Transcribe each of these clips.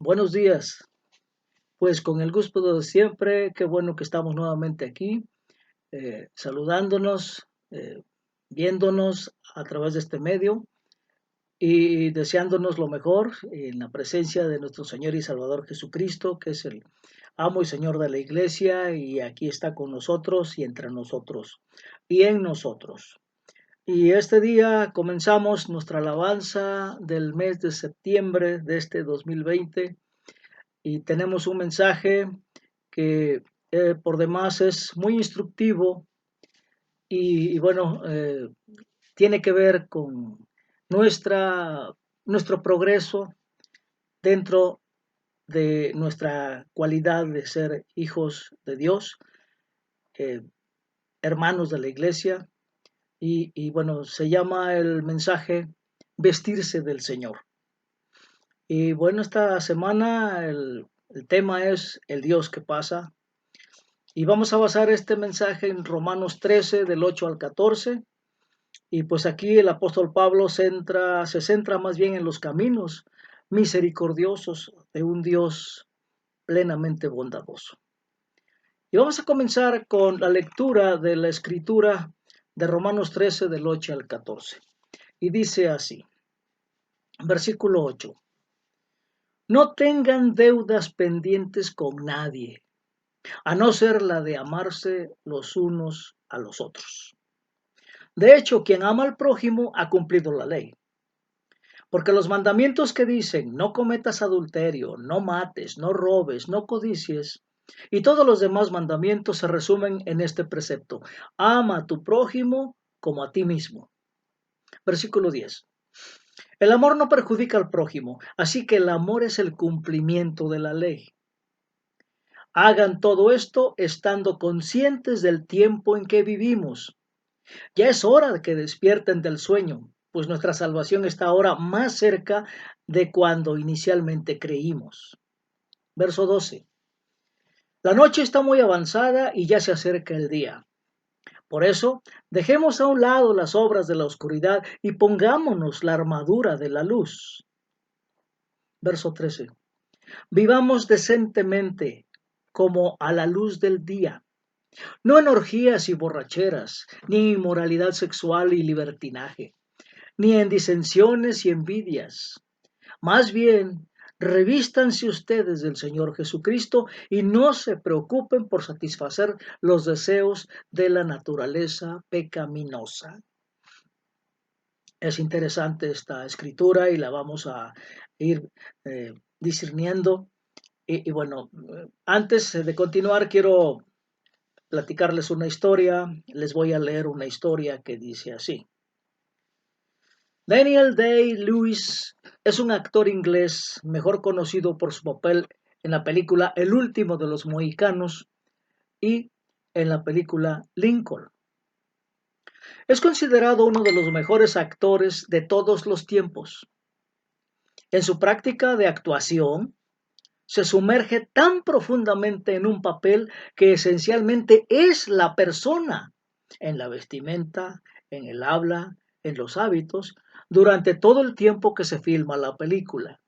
Buenos días. Pues con el gusto de siempre, qué bueno que estamos nuevamente aquí, saludándonos, viéndonos a través de este medio y deseándonos lo mejor en la presencia de nuestro Señor y Salvador Jesucristo, que es el amo y Señor de la iglesia, y aquí está con nosotros y entre nosotros y en nosotros. Y este día comenzamos nuestra alabanza del mes de septiembre de este 2020 y tenemos un mensaje que por demás es muy instructivo y bueno, tiene que ver con nuestra, nuestro progreso dentro de nuestra cualidad de ser hijos de Dios, eh, hermanos de la iglesia, y bueno, se llama el mensaje vestirse del Señor. Y bueno, esta semana el tema es el Dios que pasa. Y vamos a basar este mensaje en Romanos 13, del 8 al 14. Y pues aquí el apóstol Pablo se centra más bien en los caminos misericordiosos de un Dios plenamente bondadoso. Y vamos a comenzar con la lectura de la escritura de Romanos 13, del 8 al 14. Y dice así, versículo 8. No tengan deudas pendientes con nadie, a no ser la de amarse los unos a los otros. De hecho, quien ama al prójimo ha cumplido la ley. Porque los mandamientos que dicen, no cometas adulterio, no mates, no robes, no codicies, y todos los demás mandamientos se resumen en este precepto. Ama a tu prójimo como a ti mismo. Versículo 10. El amor no perjudica al prójimo, así que el amor es el cumplimiento de la ley. Hagan todo esto estando conscientes del tiempo en que vivimos. Ya es hora de que despierten del sueño, pues nuestra salvación está ahora más cerca de cuando inicialmente creímos. Verso 12. La noche está muy avanzada y ya se acerca el día. Por eso, dejemos a un lado las obras de la oscuridad y pongámonos la armadura de la luz. Verso 13. Vivamos decentemente como a la luz del día, no en orgías y borracheras, ni en inmoralidad sexual y libertinaje, ni en disensiones y envidias. Más bien, revístanse ustedes del Señor Jesucristo y no se preocupen por satisfacer los deseos de la naturaleza pecaminosa. Es interesante esta escritura y la vamos a ir discerniendo. Y bueno, antes de continuar, quiero platicarles una historia. Les voy a leer una historia que dice así. Daniel Day-Lewis es un actor inglés mejor conocido por su papel en la película El último de los mohicanos y en la película Lincoln. Es considerado uno de los mejores actores de todos los tiempos. En su práctica de actuación, se sumerge tan profundamente en un papel que esencialmente es la persona, en la vestimenta, en el habla, en los hábitos, durante todo el tiempo que se filma la película.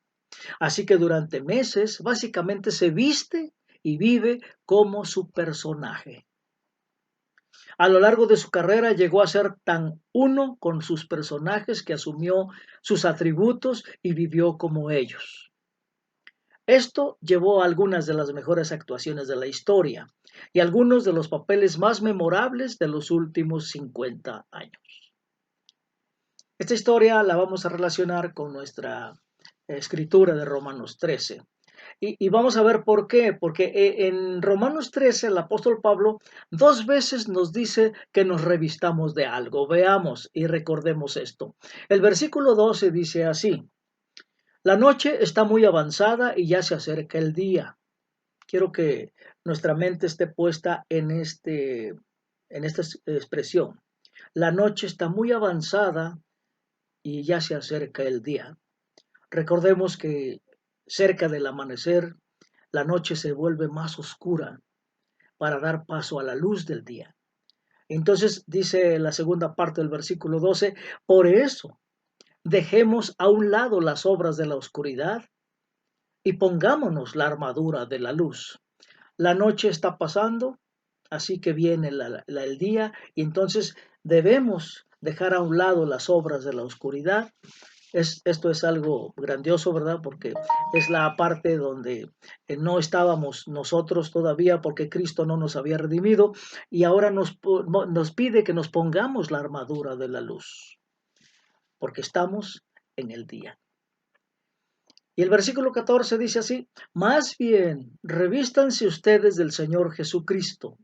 Así que durante meses básicamente se viste y vive como su personaje. A lo largo de su carrera llegó a ser tan uno con sus personajes que asumió sus atributos y vivió como ellos. Esto llevó a algunas de las mejores actuaciones de la historia y algunos de los papeles más memorables de los últimos 50 años. Esta historia la vamos a relacionar con nuestra escritura de Romanos 13. Y vamos a ver por qué. Porque en Romanos 13 el apóstol Pablo dos veces nos dice que nos revistamos de algo. Veamos y recordemos esto. El versículo 12 dice así. La noche está muy avanzada y ya se acerca el día. Quiero que nuestra mente esté puesta en esta expresión. La noche está muy avanzada y ya se acerca el día. Recordemos que cerca del amanecer, la noche se vuelve más oscura para dar paso a la luz del día. Entonces dice la segunda parte del versículo 12, por eso dejemos a un lado las obras de la oscuridad y pongámonos la armadura de la luz. La noche está pasando, así que viene el día y entonces debemos dejar a un lado las obras de la oscuridad. Esto es algo grandioso, ¿verdad? Porque es la parte donde no estábamos nosotros todavía porque Cristo no nos había redimido y ahora nos pide que nos pongamos la armadura de la luz porque estamos en el día. Y el versículo 14 dice así: más bien, revístanse ustedes del Señor Jesucristo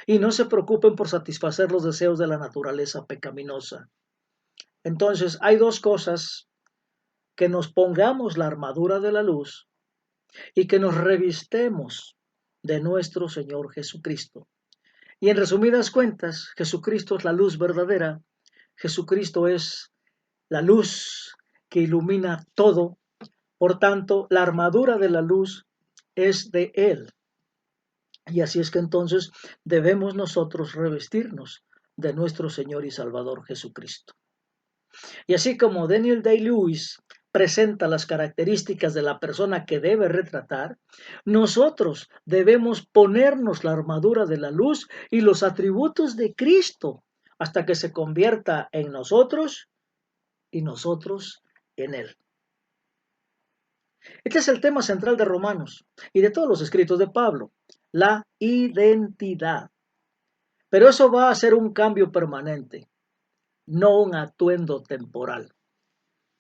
y no se preocupen por satisfacer los deseos de la naturaleza pecaminosa. Entonces, hay dos cosas: que nos pongamos la armadura de la luz y que nos revistemos de nuestro Señor Jesucristo. Y en resumidas cuentas, Jesucristo es la luz verdadera, Jesucristo es la luz que ilumina todo, por tanto, la armadura de la luz es de Él. Y así es que entonces debemos nosotros revestirnos de nuestro Señor y Salvador Jesucristo. Y así como Daniel Day-Lewis presenta las características de la persona que debe retratar, nosotros debemos ponernos la armadura de la luz y los atributos de Cristo hasta que se convierta en nosotros y nosotros en Él. Este es el tema central de Romanos y de todos los escritos de Pablo, la identidad. Pero eso va a ser un cambio permanente, no un atuendo temporal.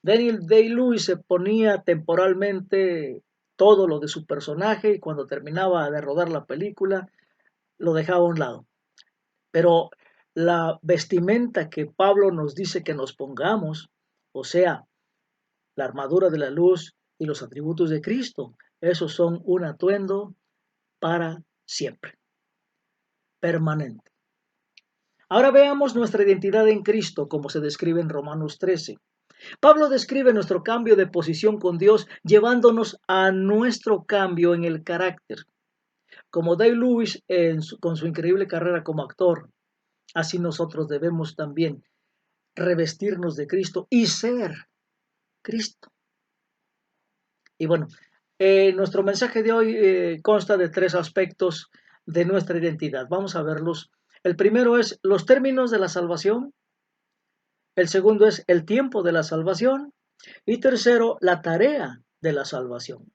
Daniel Day-Lewis se ponía temporalmente todo lo de su personaje y cuando terminaba de rodar la película lo dejaba a un lado. Pero la vestimenta que Pablo nos dice que nos pongamos, o sea, la armadura de la luz y los atributos de Cristo, esos son un atuendo para siempre, permanente. Ahora veamos nuestra identidad en Cristo, como se describe en Romanos 13. Pablo describe nuestro cambio de posición con Dios llevándonos a nuestro cambio en el carácter. Como Dave Lewis con su increíble carrera como actor, así nosotros debemos también revestirnos de Cristo y ser Cristo. Y bueno, nuestro mensaje de hoy consta de tres aspectos de nuestra identidad. Vamos a verlos. El primero es los términos de la salvación. El segundo es el tiempo de la salvación. Y tercero, la tarea de la salvación.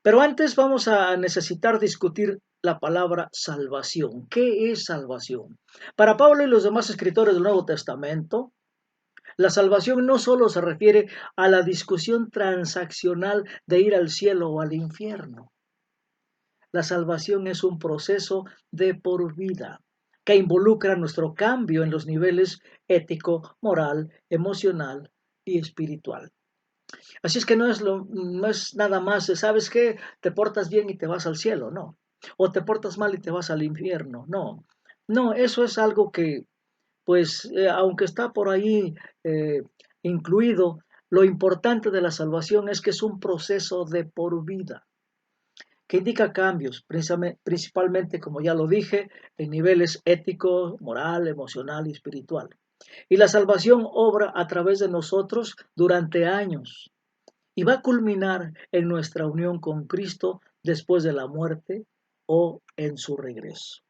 Pero antes vamos a necesitar discutir la palabra salvación. ¿Qué es salvación? Para Pablo y los demás escritores del Nuevo Testamento, la salvación no solo se refiere a la discusión transaccional de ir al cielo o al infierno. La salvación es un proceso de por vida que involucra nuestro cambio en los niveles ético, moral, emocional y espiritual. Así es que no es nada más, ¿sabes qué? Te portas bien y te vas al cielo, no. O te portas mal y te vas al infierno, no. No, eso es algo que, pues, aunque está por ahí eh, incluido, lo importante de la salvación es que es un proceso de por vida, que indica cambios, principalmente, como ya lo dije, en niveles ético, moral, emocional y espiritual. Y la salvación obra a través de nosotros durante años y va a culminar en nuestra unión con Cristo después de la muerte o en su regreso.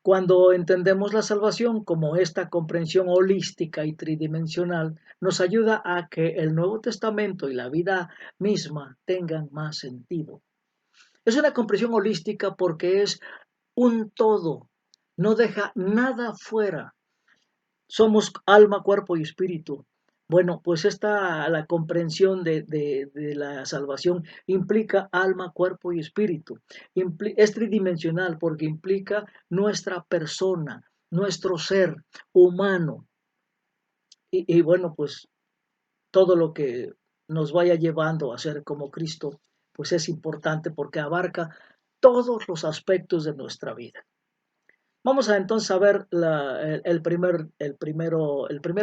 Cuando entendemos la salvación como esta comprensión holística y tridimensional, nos ayuda a que el Nuevo Testamento y la vida misma tengan más sentido. Es una comprensión holística porque es un todo, no deja nada fuera. Somos alma, cuerpo y espíritu. Bueno, pues la comprensión de la salvación implica alma, cuerpo y espíritu. Es tridimensional porque implica nuestra persona, nuestro ser humano. Y bueno, pues todo lo que nos vaya llevando a ser como Cristo, pues es importante porque abarca todos los aspectos de nuestra vida. Vamos a entonces a ver el primer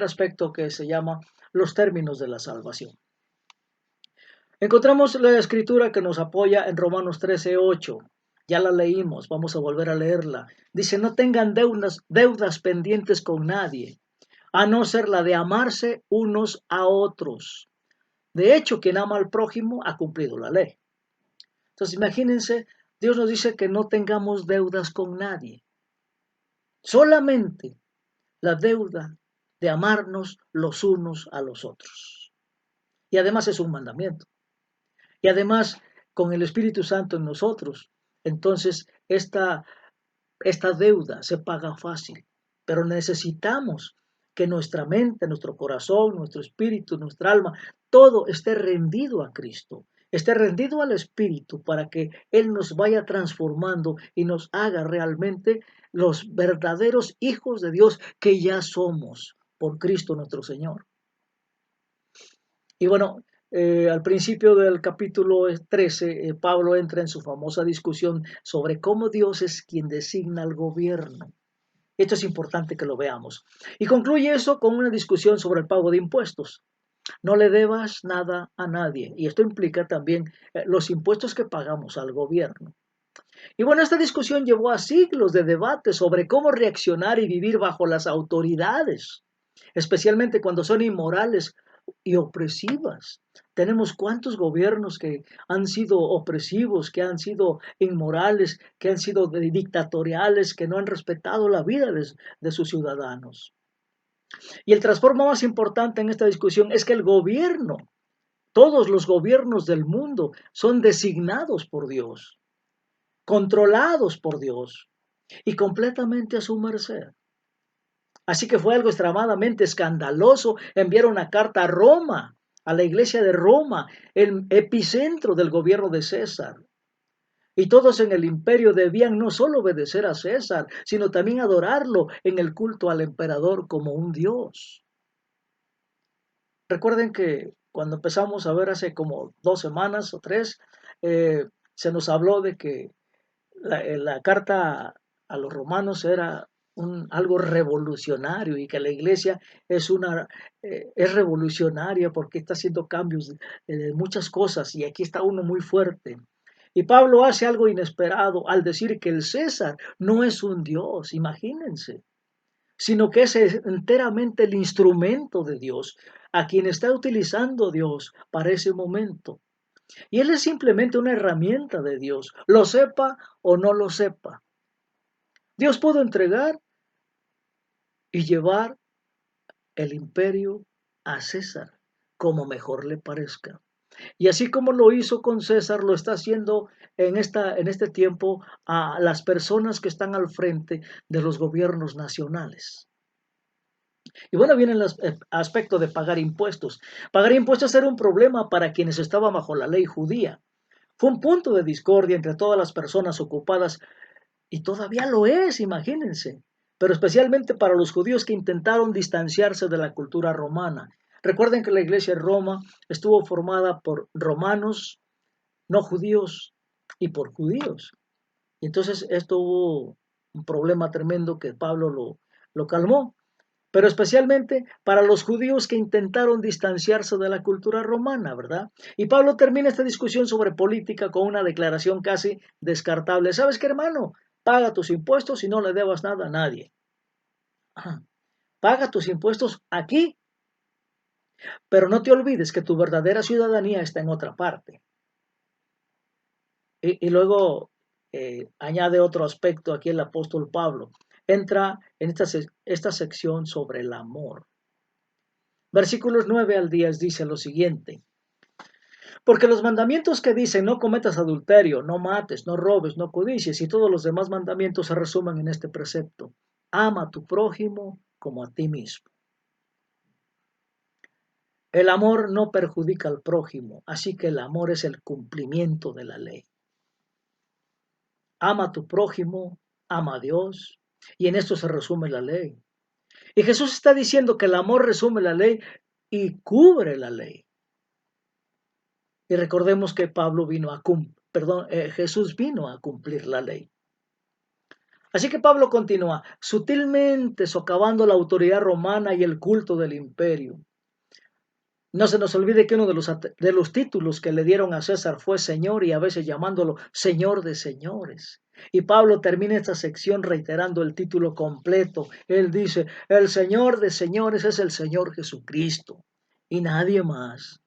aspecto que se llama los términos de la salvación. Encontramos la escritura que nos apoya en Romanos 13:8. Ya la leímos, vamos a volver a leerla. Dice, no tengan deudas pendientes con nadie, a no ser la de amarse unos a otros. De hecho, quien ama al prójimo ha cumplido la ley. Entonces, imagínense, Dios nos dice que no tengamos deudas con nadie. Solamente la deuda de amarnos los unos a los otros. Y además es un mandamiento. Y además, con el Espíritu Santo en nosotros, entonces esta deuda se paga fácil. Pero necesitamos que nuestra mente, nuestro corazón, nuestro espíritu, nuestra alma, todo esté rendido a Cristo, esté rendido al Espíritu para que Él nos vaya transformando y nos haga realmente los verdaderos hijos de Dios que ya somos por Cristo nuestro Señor. Y bueno, al principio del capítulo 13, Pablo entra en su famosa discusión sobre cómo Dios es quien designa al gobierno. Esto es importante que lo veamos. Y concluye eso con una discusión sobre el pago de impuestos. No le debas nada a nadie. Y esto implica también los impuestos que pagamos al gobierno. Y bueno, esta discusión llevó a siglos de debate sobre cómo reaccionar y vivir bajo las autoridades, especialmente cuando son inmorales y opresivas. Tenemos cuántos gobiernos que han sido opresivos, que han sido inmorales, que han sido dictatoriales, que no han respetado la vida de sus ciudadanos. Y el trasfondo más importante en esta discusión es que el gobierno, todos los gobiernos del mundo, son designados por Dios, controlados por Dios y completamente a su merced. Así que fue algo extremadamente escandaloso enviar una carta a Roma, a la iglesia de Roma, el epicentro del gobierno de César. Y todos en el imperio debían no solo obedecer a César, sino también adorarlo en el culto al emperador como un dios. Recuerden que cuando empezamos a ver hace como 2 semanas o 3, se nos habló de que la carta a los romanos era algo revolucionario y que la iglesia es revolucionaria porque está haciendo cambios de muchas cosas y aquí está uno muy fuerte. Y Pablo hace algo inesperado al decir que el César no es un dios, imagínense, sino que es enteramente el instrumento de Dios, a quien está utilizando Dios para ese momento. Y él es simplemente una herramienta de Dios, lo sepa o no lo sepa. Dios pudo entregar y llevar el imperio a César como mejor le parezca. Y así como lo hizo con César, lo está haciendo en este tiempo a las personas que están al frente de los gobiernos nacionales. Y bueno, viene el aspecto de pagar impuestos. Pagar impuestos era un problema para quienes estaban bajo la ley judía. Fue un punto de discordia entre todas las personas ocupadas y todavía lo es, imagínense, pero especialmente para los judíos que intentaron distanciarse de la cultura romana. Recuerden que la iglesia de Roma estuvo formada por romanos, no judíos y por judíos. Y entonces esto hubo un problema tremendo que Pablo lo calmó, pero especialmente para los judíos que intentaron distanciarse de la cultura romana, ¿verdad? Y Pablo termina esta discusión sobre política con una declaración casi descartable. ¿Sabes qué, hermano? Paga tus impuestos y no le debas nada a nadie. Ajá. Paga tus impuestos aquí, pero no te olvides que tu verdadera ciudadanía está en otra parte. Y luego añade otro aspecto aquí el apóstol Pablo. Entra en esta sección sobre el amor. Versículos 9 al 10 dice lo siguiente. Porque los mandamientos que dicen no cometas adulterio, no mates, no robes, no codicies y todos los demás mandamientos se resumen en este precepto. Ama a tu prójimo como a ti mismo. El amor no perjudica al prójimo, así que el amor es el cumplimiento de la ley. Ama a tu prójimo, ama a Dios, y en esto se resume la ley. Y Jesús está diciendo que el amor resume la ley y cubre la ley. Y recordemos que Jesús vino a cumplir la ley. Así que Pablo continúa, sutilmente socavando la autoridad romana y el culto del imperio. No se nos olvide que uno de los títulos que le dieron a César fue Señor y a veces llamándolo Señor de señores. Y Pablo termina esta sección reiterando el título completo. Él dice, el Señor de señores es el Señor Jesucristo y nadie más.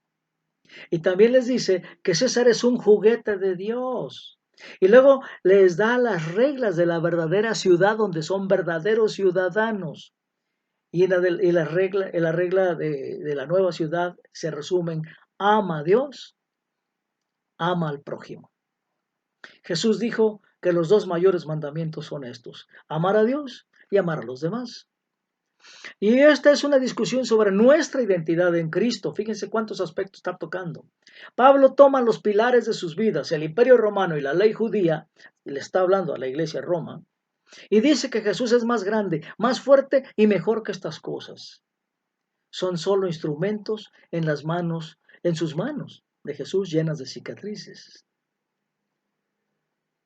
Y también les dice que César es un juguete de Dios. Y luego les da las reglas de la verdadera ciudad donde son verdaderos ciudadanos. Y la regla de la nueva ciudad se resumen: ama a Dios, ama al prójimo. Jesús dijo que los dos mayores mandamientos son estos: amar a Dios y amar a los demás. Y esta es una discusión sobre nuestra identidad en Cristo. Fíjense cuántos aspectos está tocando. Pablo toma los pilares de sus vidas, el imperio romano y la ley judía, y le está hablando a la iglesia de Roma, y dice que Jesús es más grande, más fuerte y mejor que estas cosas. Son solo instrumentos en las manos, en sus manos de Jesús, llenas de cicatrices.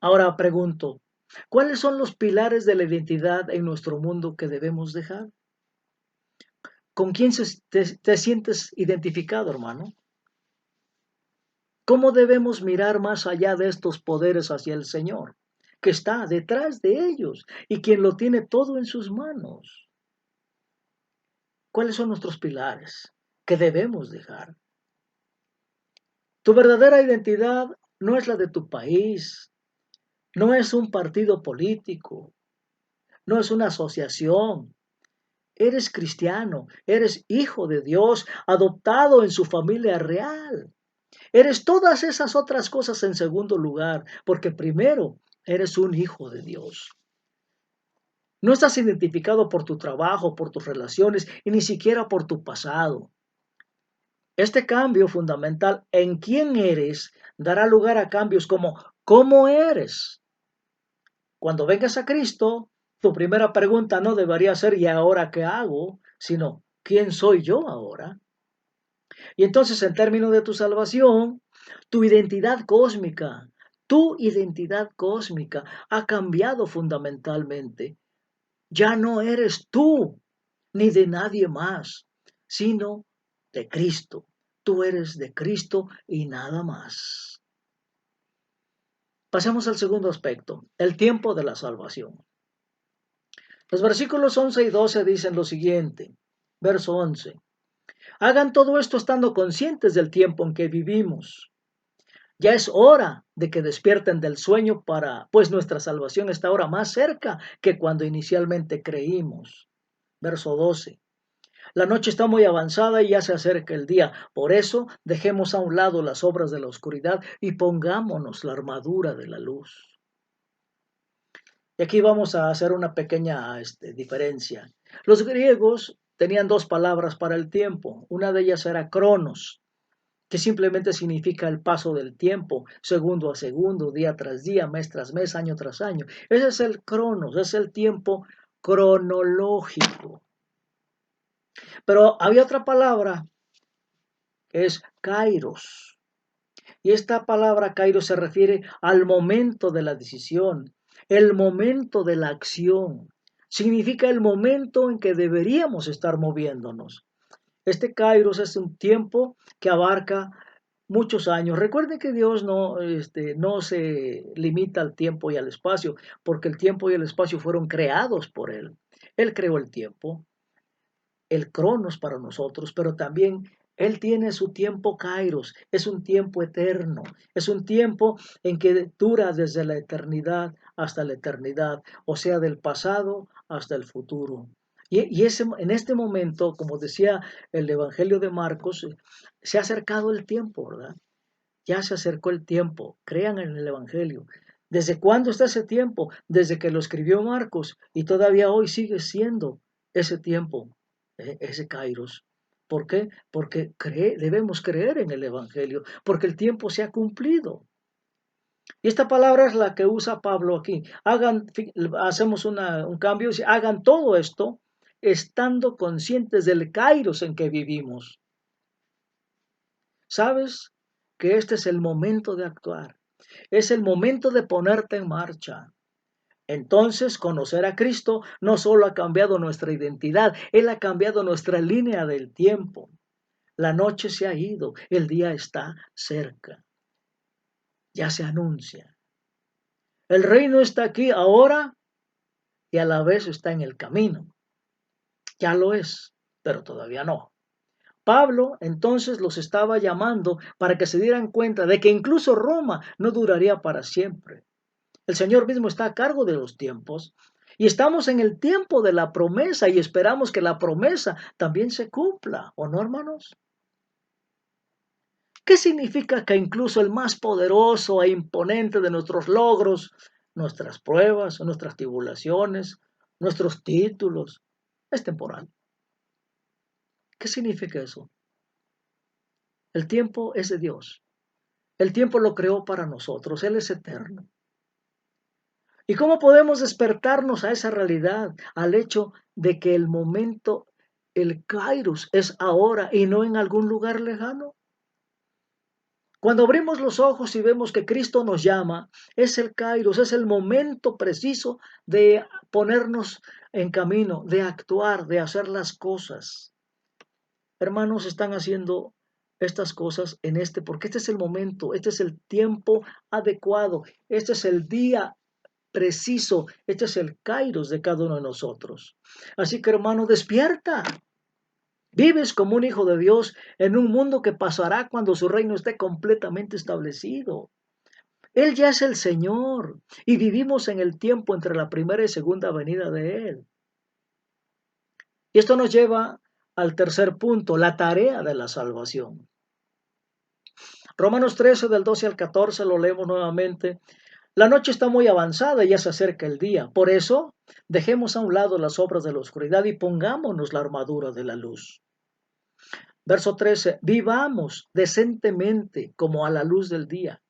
Ahora pregunto, ¿cuáles son los pilares de la identidad en nuestro mundo que debemos dejar? ¿Con quién te sientes identificado, hermano? ¿Cómo debemos mirar más allá de estos poderes hacia el Señor, que está detrás de ellos y quien lo tiene todo en sus manos? ¿Cuáles son nuestros pilares que debemos dejar? Tu verdadera identidad no es la de tu país, no es un partido político, no es una asociación. Eres cristiano, eres hijo de Dios, adoptado en su familia real. Eres todas esas otras cosas en segundo lugar, porque primero eres un hijo de Dios. No estás identificado por tu trabajo, por tus relaciones y ni siquiera por tu pasado. Este cambio fundamental en quién eres dará lugar a cambios como cómo eres. Cuando vengas a Cristo, tu primera pregunta no debería ser ¿y ahora qué hago?, sino ¿quién soy yo ahora? Y entonces, en términos de tu salvación, tu identidad cósmica ha cambiado fundamentalmente. Ya no eres tú ni de nadie más, sino de Cristo. Tú eres de Cristo y nada más. Pasemos al segundo aspecto, el tiempo de la salvación. Los versículos 11 y 12 dicen lo siguiente. Verso 11. Hagan todo esto estando conscientes del tiempo en que vivimos. Ya es hora de que despierten del sueño pues nuestra salvación está ahora más cerca que cuando inicialmente creímos. Verso 12. La noche está muy avanzada y ya se acerca el día. Por eso dejemos a un lado las obras de la oscuridad y pongámonos la armadura de la luz. Y aquí vamos a hacer una pequeña diferencia. Los griegos tenían dos palabras para el tiempo. Una de ellas era cronos, que simplemente significa el paso del tiempo, segundo a segundo, día tras día, mes tras mes, año tras año. Ese es el cronos, es el tiempo cronológico. Pero había otra palabra que es kairos. Y esta palabra kairos se refiere al momento de la decisión, el momento de la acción. Significa el momento en que deberíamos estar moviéndonos. Este kairos es un tiempo que abarca muchos años. Recuerde que Dios no se limita al tiempo y al espacio, porque el tiempo y el espacio fueron creados por Él. Él creó el tiempo, el cronos para nosotros, pero también Él tiene su tiempo kairos, es un tiempo eterno, es un tiempo en que dura desde la eternidad hasta la eternidad, o sea, del pasado hasta el futuro. En este momento, como decía el Evangelio de Marcos, se ha acercado el tiempo, ¿verdad? Ya se acercó el tiempo, crean en el Evangelio. ¿Desde cuándo está ese tiempo? Desde que lo escribió Marcos y todavía hoy sigue siendo ese tiempo, ese kairos. ¿Por qué? Porque debemos creer en el Evangelio, porque el tiempo se ha cumplido. Y esta palabra es la que usa Pablo aquí. Hacemos un cambio, hagan todo esto estando conscientes del kairos en que vivimos. ¿Sabes? Que este es el momento de actuar. Es el momento de ponerte en marcha. Entonces, conocer a Cristo no solo ha cambiado nuestra identidad, Él ha cambiado nuestra línea del tiempo. La noche se ha ido, el día está cerca. Ya se anuncia. El reino está aquí ahora y a la vez está en el camino. Ya lo es, pero todavía no. Pablo entonces los estaba llamando para que se dieran cuenta de que incluso Roma no duraría para siempre. El Señor mismo está a cargo de los tiempos y estamos en el tiempo de la promesa y esperamos que la promesa también se cumpla, ¿o no, hermanos? ¿Qué significa que incluso el más poderoso e imponente de nuestros logros, nuestras pruebas, nuestras tribulaciones, nuestros títulos, es temporal? ¿Qué significa eso? El tiempo es de Dios. El tiempo lo creó para nosotros. Él es eterno. ¿Y cómo podemos despertarnos a esa realidad, al hecho de que el momento, el Kairos, es ahora y no en algún lugar lejano? Cuando abrimos los ojos y vemos que Cristo nos llama, es el Kairos, es el momento preciso de ponernos en camino, de actuar, de hacer las cosas. Hermanos, están haciendo estas cosas porque este es el momento, este es el tiempo adecuado, este es el día preciso, este es el Kairos de cada uno de nosotros. Así que, hermano, despierta. Vives como un hijo de Dios en un mundo que pasará cuando su reino esté completamente establecido. Él ya es el Señor y vivimos en el tiempo entre la primera y segunda venida de Él. Y esto nos lleva al tercer punto, la tarea de la salvación. Romanos 13 del 12 al 14 lo leemos nuevamente. La noche está muy avanzada y ya se acerca el día. Por eso, dejemos a un lado las obras de la oscuridad y pongámonos la armadura de la luz. Verso 13, vivamos decentemente como a la luz del día.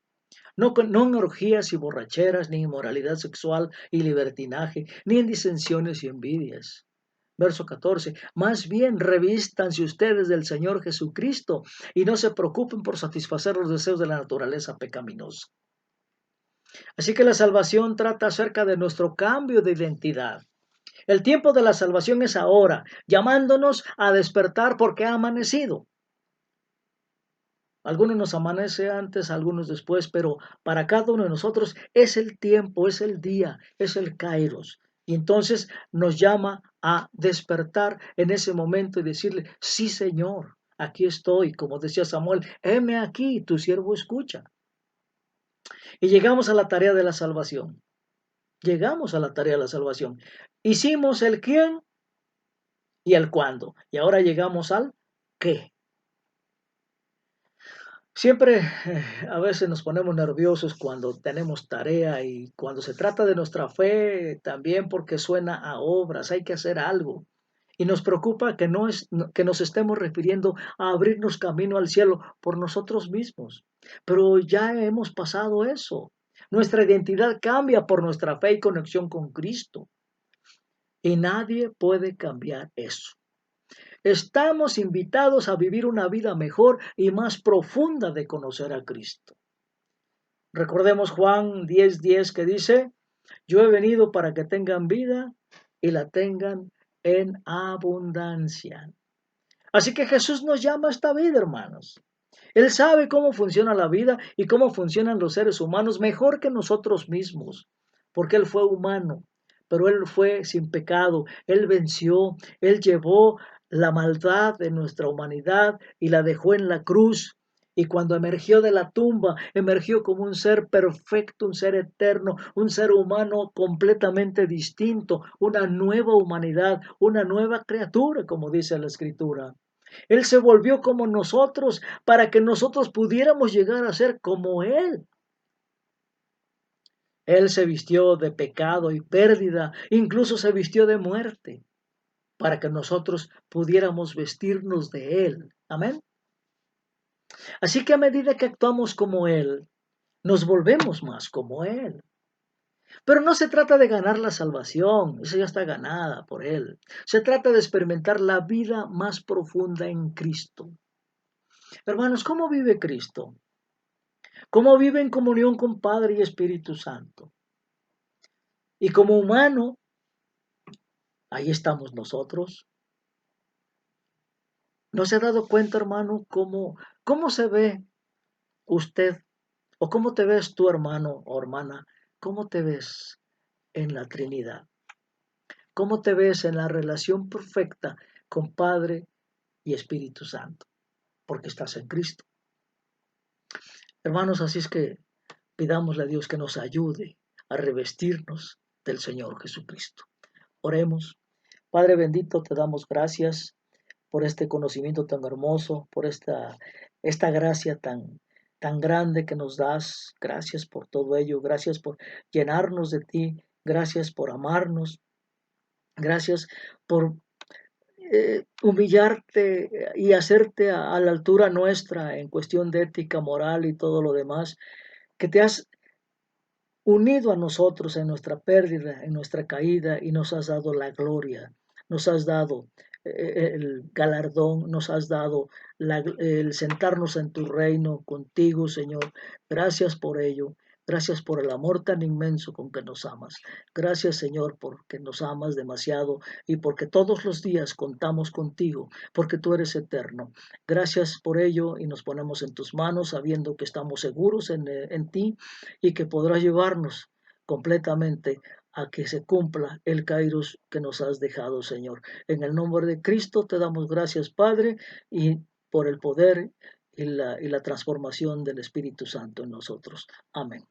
No en orgías y borracheras, ni inmoralidad sexual y libertinaje, ni en disensiones y envidias. Verso 14, más bien revístanse ustedes del Señor Jesucristo y no se preocupen por satisfacer los deseos de la naturaleza pecaminosa. Así que la salvación trata acerca de nuestro cambio de identidad. El tiempo de la salvación es ahora, llamándonos a despertar porque ha amanecido. Algunos nos amanece antes, algunos después, pero para cada uno de nosotros es el tiempo, es el día, es el Kairos. Y entonces nos llama a despertar en ese momento y decirle, sí, Señor, aquí estoy. Como decía Samuel, heme aquí, tu siervo escucha. Y llegamos a la tarea de la salvación. Llegamos a la tarea de la salvación. Hicimos el quién y el cuándo. Y ahora llegamos al qué. Siempre a veces nos ponemos nerviosos cuando tenemos tarea y cuando se trata de nuestra fe, también porque suena a obras, hay que hacer algo. Y nos preocupa que nos estemos refiriendo a abrirnos camino al cielo por nosotros mismos. Pero ya hemos pasado eso. Nuestra identidad cambia por nuestra fe y conexión con Cristo. Y nadie puede cambiar eso. Estamos invitados a vivir una vida mejor y más profunda de conocer a Cristo. Recordemos Juan 10:10 que dice, yo he venido para que tengan vida y la tengan en abundancia. Así que Jesús nos llama a esta vida, hermanos. Él sabe cómo funciona la vida y cómo funcionan los seres humanos mejor que nosotros mismos, porque Él fue humano, pero Él fue sin pecado, Él venció, Él llevó la maldad de nuestra humanidad y la dejó en la cruz. Y cuando emergió de la tumba, emergió como un ser perfecto, un ser eterno, un ser humano completamente distinto, una nueva humanidad, una nueva criatura, como dice la Escritura. Él se volvió como nosotros para que nosotros pudiéramos llegar a ser como Él. Él se vistió de pecado y pérdida, incluso se vistió de muerte, para que nosotros pudiéramos vestirnos de Él. Amén. Así que a medida que actuamos como Él, nos volvemos más como Él. Pero no se trata de ganar la salvación, esa ya está ganada por Él. Se trata de experimentar la vida más profunda en Cristo. Hermanos, ¿cómo vive Cristo? ¿Cómo vive en comunión con Padre y Espíritu Santo? Y como humano, ahí estamos nosotros. ¿No se ha dado cuenta, hermano, cómo se ve usted o cómo te ves tú, hermano o hermana? ¿Cómo te ves en la Trinidad? ¿Cómo te ves en la relación perfecta con Padre y Espíritu Santo, porque estás en Cristo. Hermanos, así es que pidámosle a Dios que nos ayude a revestirnos del Señor Jesucristo. Oremos. Padre bendito, te damos gracias por este conocimiento tan hermoso, por esta gracia tan grande que nos das. Gracias por todo ello, gracias por llenarnos de ti, gracias por amarnos, gracias por humillarte y hacerte a la altura nuestra en cuestión de ética, moral y todo lo demás, que te has unido a nosotros en nuestra pérdida, en nuestra caída, y nos has dado la gloria, nos has dado el galardón, nos has dado el sentarnos en tu reino contigo, Señor. Gracias por ello. Gracias por el amor tan inmenso con que nos amas. Gracias, Señor, porque nos amas demasiado y porque todos los días contamos contigo, porque tú eres eterno. Gracias por ello y nos ponemos en tus manos sabiendo que estamos seguros en ti y que podrás llevarnos completamente a que se cumpla el Kairos que nos has dejado, Señor. En el nombre de Cristo te damos gracias, Padre, y por el poder y la transformación del Espíritu Santo en nosotros. Amén.